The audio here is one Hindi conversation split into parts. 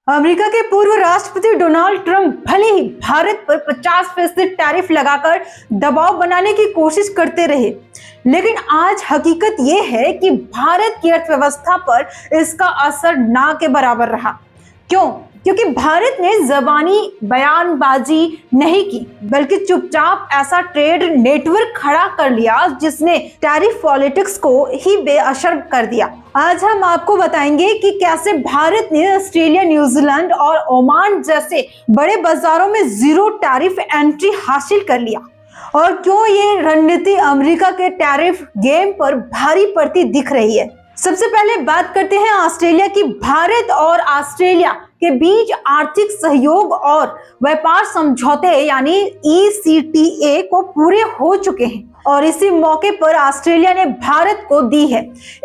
अमेरिका के पूर्व राष्ट्रपति डोनाल्ड ट्रंप भले ही भारत पर 50% टैरिफ लगाकर दबाव बनाने की कोशिश करते रहे, लेकिन आज हकीकत यह है कि भारत की अर्थव्यवस्था पर इसका असर ना के बराबर रहा। क्यों? क्योंकि भारत ने जबानी बयानबाजी नहीं की, बल्कि चुपचाप ऐसा ट्रेड नेटवर्क खड़ा कर लिया जिसने टैरिफ पॉलिटिक्स को ही बेअसर कर दिया। आज हम आपको बताएंगे कि कैसे भारत ने ऑस्ट्रेलिया, न्यूजीलैंड और ओमान जैसे बड़े बाजारों में जीरो टैरिफ एंट्री हासिल कर लिया और क्यों ये रणनीति अमेरिका के टैरिफ गेम पर भारी पड़ती दिख रही है। सबसे पहले बात करते हैं ऑस्ट्रेलिया की। भारत और ऑस्ट्रेलिया के बीच आर्थिक सहयोग और व्यापार समझौते यानी ECTA को पूरे हो चुके हैं और इसी मौके पर ऑस्ट्रेलिया ने भारत को दी है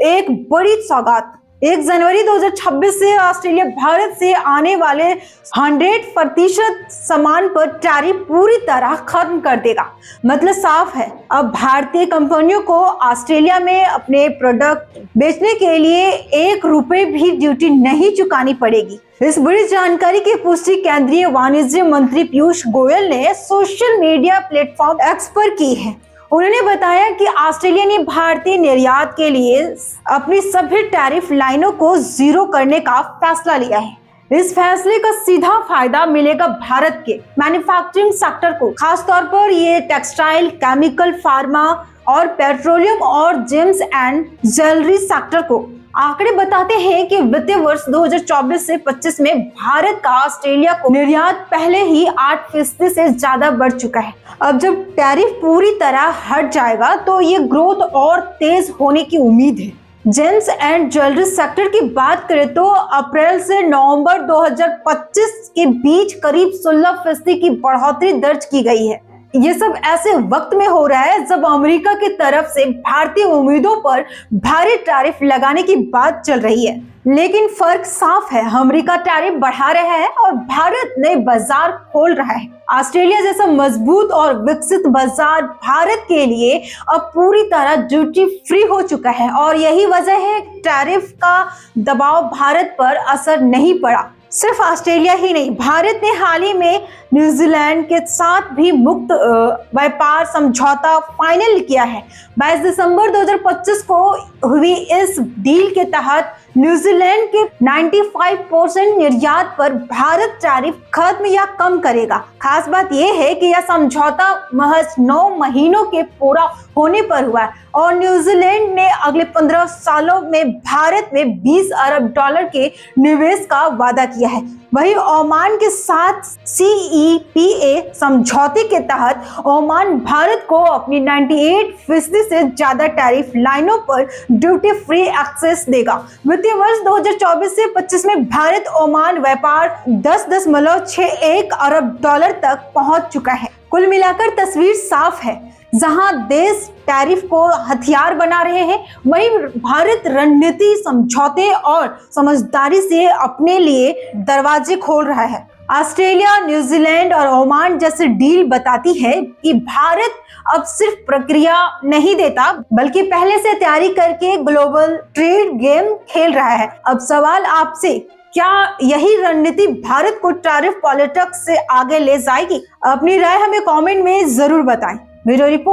एक बड़ी सौगात। 1 जनवरी 2026 से ऑस्ट्रेलिया भारत से आने वाले 100% सामान पर टैरिफ पूरी तरह खत्म कर देगा। मतलब साफ है, अब भारतीय कंपनियों को ऑस्ट्रेलिया में अपने प्रोडक्ट बेचने के लिए 1 रुपए भी ड्यूटी नहीं चुकानी पड़ेगी। इस बड़ी जानकारी की पुष्टि केंद्रीय वाणिज्य मंत्री पीयूष गोयल ने सोशल मीडिया प्लेटफॉर्म एक्स पर की है। उन्होंने बताया कि ऑस्ट्रेलिया ने भारतीय निर्यात के लिए अपनी सभी टैरिफ लाइनों को जीरो करने का फैसला लिया है। इस फैसले का सीधा फायदा मिलेगा भारत के मैन्युफैक्चरिंग सेक्टर को, खासतौर पर ये टेक्सटाइल, केमिकल, फार्मा और पेट्रोलियम और जेम्स एंड ज्वेलरी सेक्टर को। आंकड़े बताते हैं कि वित्तीय वर्ष 2024 से 25 में भारत का ऑस्ट्रेलिया को निर्यात पहले ही 8% से ज्यादा बढ़ चुका है। अब जब टैरिफ पूरी तरह हट जाएगा तो ये ग्रोथ और तेज होने की उम्मीद है। जेम्स एंड ज्वेलरी सेक्टर की बात करें तो अप्रैल से नवंबर 2025 के बीच करीब 16% की बढ़ोतरी दर्ज की गई है। ये सब ऐसे वक्त में हो रहा है जब अमेरिका की तरफ से भारतीय उम्मीदों पर भारी टैरिफ लगाने की बात चल रही है। लेकिन फर्क साफ है, अमेरिका टैरिफ बढ़ा रहा है और भारत नए बाजार खोल रहा है। ऑस्ट्रेलिया जैसा मजबूत और विकसित बाजार भारत के लिए अब पूरी तरह ड्यूटी फ्री हो चुका है और यही वजह है टैरिफ का दबाव भारत पर असर नहीं पड़ा। सिर्फ ऑस्ट्रेलिया ही नहीं, भारत ने हाल ही में न्यूजीलैंड के साथ भी मुक्त व्यापार समझौता फाइनल किया है। 22 दिसंबर 2025 को हुई इस डील के तहत न्यूजीलैंड के 95% निर्यात पर भारत टैरिफ खत्म या कम करेगा। खास बात यह है कि यह समझौता महज 9 महीनों के पूरा होने पर हुआ है और न्यूजीलैंड ने अगले 15 सालों में भारत में $20 अरब के निवेश का वादा किया है। वहीं ओमान के साथ CEPA समझौते के तहत ओमान भारत को अपनी 98% से ज्यादा टैरिफ लाइनों पर ड्यूटी फ्री एक्सेस देगा। वित्तीय वर्ष 2024 से 25 में भारत ओमान व्यापार 10.61 अरब डॉलर तक पहुंच चुका है। कुल मिलाकर तस्वीर साफ है, जहां देश टैरिफ को हथियार बना रहे हैं, वहीं भारत रणनीति, समझौते और समझदारी से अपने लिए दरवाजे खोल रहा है। ऑस्ट्रेलिया, न्यूजीलैंड और ओमान जैसे डील बताती है कि भारत अब सिर्फ प्रक्रिया नहीं देता, बल्कि पहले से तैयारी करके ग्लोबल ट्रेड गेम खेल रहा है। अब सवाल आपसे, क्या यही रणनीति भारत को टैरिफ पॉलिटिक्स से आगे ले जाएगी? अपनी राय हमें कमेंट में जरूर बताएं। Bureau report.